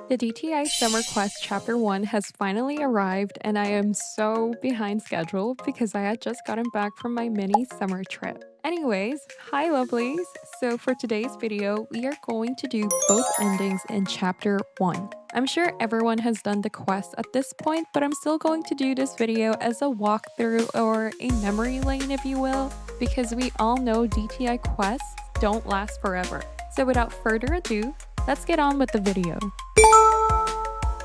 The DTI Summer Quest Chapter 1 has finally arrived, and I am so behind schedule because I had just gotten back from my mini summer trip. Anyways, hi lovelies! So for today's video, we are going to do both endings in Chapter 1. I'm sure everyone has done the quest at this point, but I'm still going to do this video as a walkthrough or a memory lane if you will, because we all know DTI quests don't last forever. So without further ado, let's get on with the video.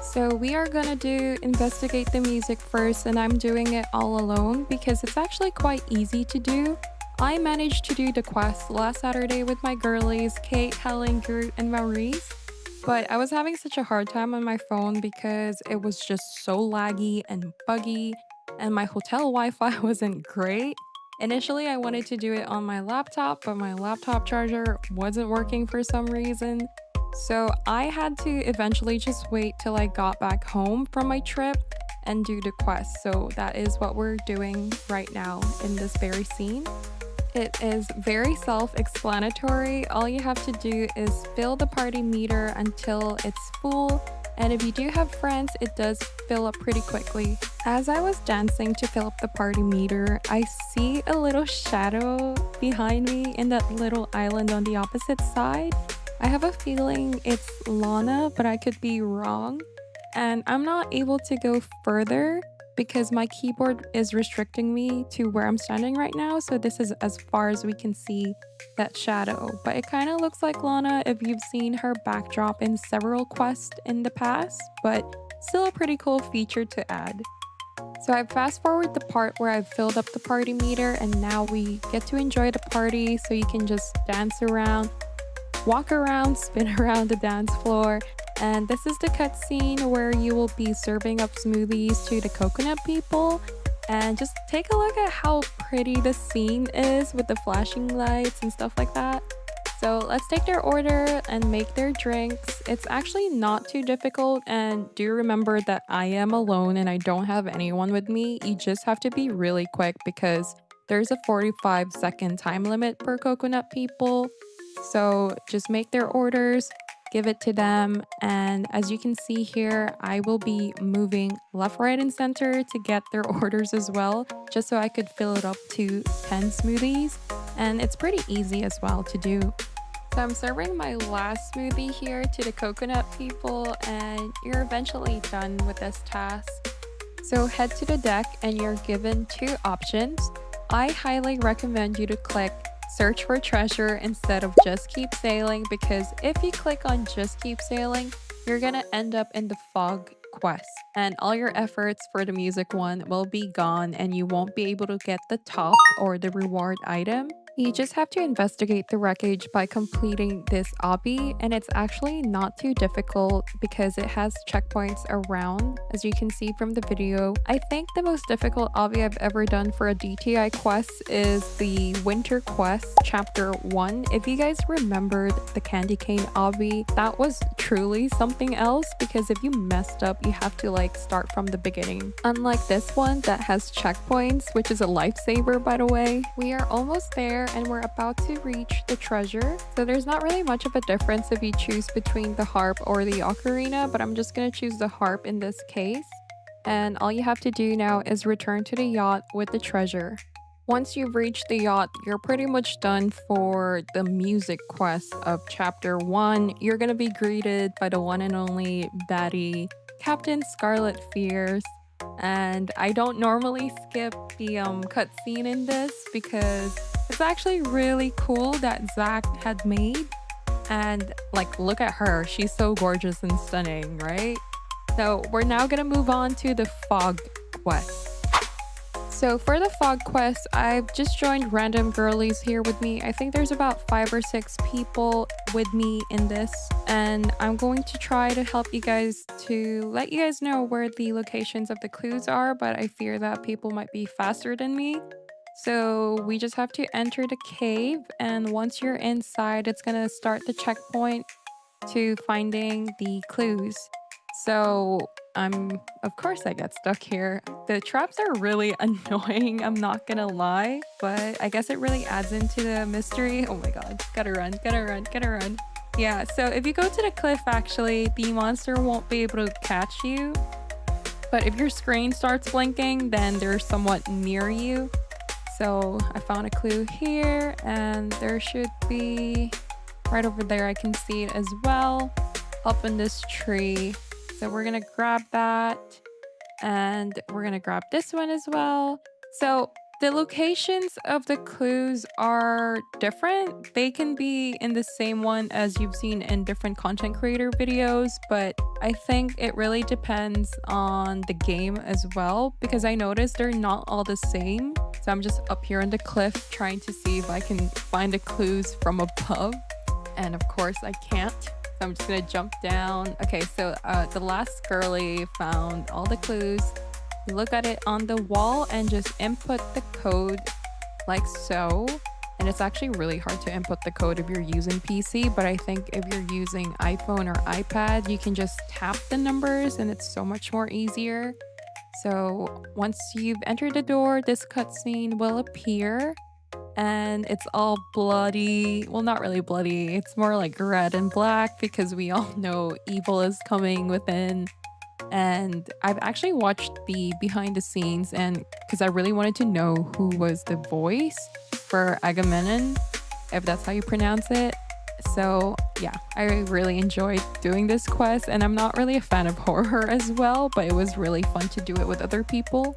So we are gonna do investigate the music first, and I'm doing it all alone because it's actually quite easy to do. I managed to do the quest last Saturday with my girlies, Kate, Helen, Groot, and Maurice, but I was having such a hard time on my phone because it was just so laggy and buggy, and my hotel Wi-Fi wasn't great. Initially, I wanted to do it on my laptop, but my laptop charger wasn't working for some reason. So I had to eventually just wait till I got back home from my trip and do the quest. So that is what we're doing right now in this very scene. It is very self-explanatory. All you have to do is fill the party meter until it's full. And if you do have friends, it does fill up pretty quickly. As I was dancing to fill up the party meter, I see a little shadow behind me in that little island on the opposite side. I have a feeling it's Lana, but I could be wrong. And I'm not able to go further because my keyboard is restricting me to where I'm standing right now. So this is as far as we can see that shadow. But it kind of looks like Lana if you've seen her backdrop in several quests in the past, but still a pretty cool feature to add. So I fast forward the part where I've filled up the party meter, and now we get to enjoy the party so you can just dance around, walk around, spin around the dance floor, and this is the cutscene where you will be serving up smoothies to the coconut people. And just take a look at how pretty the scene is with the flashing lights and stuff like that. So let's take their order and make their drinks. It's actually not too difficult, and do remember that I am alone and I don't have anyone with me. You just have to be really quick because there's a 45-second time limit per coconut people. So just make their orders, give it to them, and as you can see here, I will be moving left, right, and center to get their orders as well, just so I could fill it up to 10 smoothies, and it's pretty easy as well to do. So I'm serving my last smoothie here to the coconut people, and you're eventually done with this task. So head to the deck and you're given two options. I highly recommend you to click search for treasure instead of just keep sailing, because if you click on just keep sailing, you're gonna end up in the fog quest and all your efforts for the music one will be gone and you won't be able to get the top or the reward item. You just have to investigate the wreckage by completing this obby, and it's actually not too difficult because it has checkpoints around, as you can see from the video. I think the most difficult obby I've ever done for a DTI quest is the Winter Quest Chapter 1. If you guys remembered the candy cane obby, that was truly something else because if you messed up, you have to like start from the beginning. Unlike this one that has checkpoints, which is a lifesaver by the way. We are almost there and we're about to reach the treasure. So there's not really much of a difference if you choose between the harp or the ocarina, but I'm just gonna choose the harp in this case. And all you have to do now is return to the yacht with the treasure. Once you've reached the yacht, you're pretty much done for the music quest of Chapter 1. You're gonna be greeted by the one and only baddie, Captain Scarlet Fierce. And I don't normally skip the cutscene in this because it's actually really cool that Zach had made. And like, look at her, she's so gorgeous and stunning, right? So we're now gonna move on to the fog quest. So for the fog quest, I've just joined random girlies here with me. I think there's about 5 or 6 people with me in this, and I'm going to try to help you guys to let you guys know where the locations of the clues are, but I fear that people might be faster than me. So we just have to enter the cave, and once you're inside, it's gonna start the checkpoint to finding the clues. So of course I get stuck here. The traps are really annoying, I'm not gonna lie, but I guess it really adds into the mystery. Oh my god, gotta run, gotta run, gotta run. Yeah, so if you go to the cliff, actually, the monster won't be able to catch you. But if your screen starts blinking, then they're somewhat near you. So I found a clue here, and there should be right over there. I can see it as well, up in this tree. So we're gonna grab that, and we're gonna grab this one as well. So the locations of the clues are different. They can be in the same one as you've seen in different content creator videos, but I think it really depends on the game as well because I noticed they're not all the same. So I'm just up here on the cliff trying to see if I can find the clues from above. And of course I can't. So I'm just gonna jump down. Okay, so the last girly found all the clues. You look at it on the wall and just input the code like so. And it's actually really hard to input the code if you're using PC, but I think if you're using iPhone or iPad, you can just tap the numbers and it's so much more easier. So once you've entered the door, this cutscene will appear and it's all bloody. Well, not really bloody. It's more like red and black because we all know evil is coming within. And I've actually watched the behind the scenes and because I really wanted to know who was the voice for Agamemnon, if that's how you pronounce it. So yeah, I really enjoyed doing this quest and I'm not really a fan of horror as well, but it was really fun to do it with other people.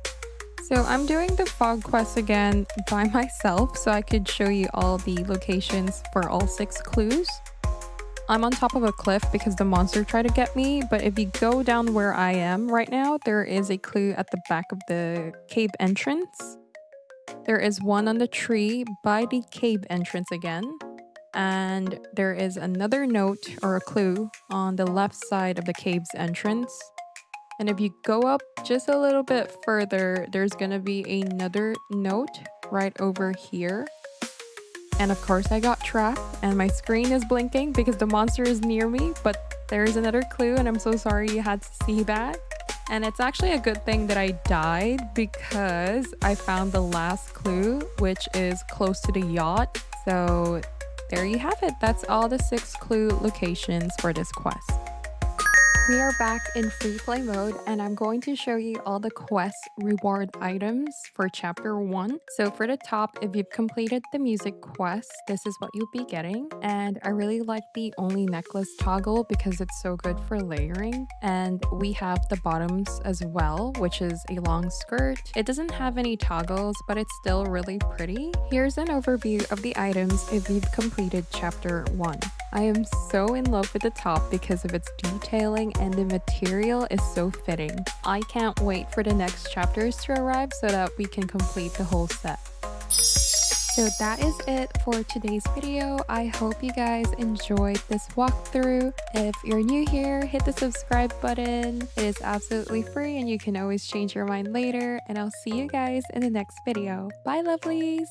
So I'm doing the fog quest again by myself so I could show you all the locations for all 6 clues. I'm on top of a cliff because the monster tried to get me, but if you go down where I am right now, there is a clue at the back of the cave entrance. There is one on the tree by the cave entrance again. And there is another note or a clue on the left side of the cave's entrance. And if you go up just a little bit further, there's gonna be another note right over here. And of course I got trapped and my screen is blinking because the monster is near me, but there's another clue and I'm so sorry you had to see that. And it's actually a good thing that I died because I found the last clue, which is close to the yacht. So there you have it. That's all the 6 clue locations for this quest. We are back in free play mode and I'm going to show you all the quest reward items for chapter 1. So for the top, if you've completed the music quest, this is what you'll be getting. And I really like the only necklace toggle because it's so good for layering. And we have the bottoms as well, which is a long skirt. It doesn't have any toggles, but it's still really pretty. Here's an overview of the items if you've completed chapter 1. I am so in love with the top because of its detailing and the material is so fitting. I can't wait for the next chapters to arrive so that we can complete the whole set. So that is it for today's video. I hope you guys enjoyed this walkthrough. If you're new here, hit the subscribe button. It is absolutely free and you can always change your mind later. And I'll see you guys in the next video. Bye, lovelies!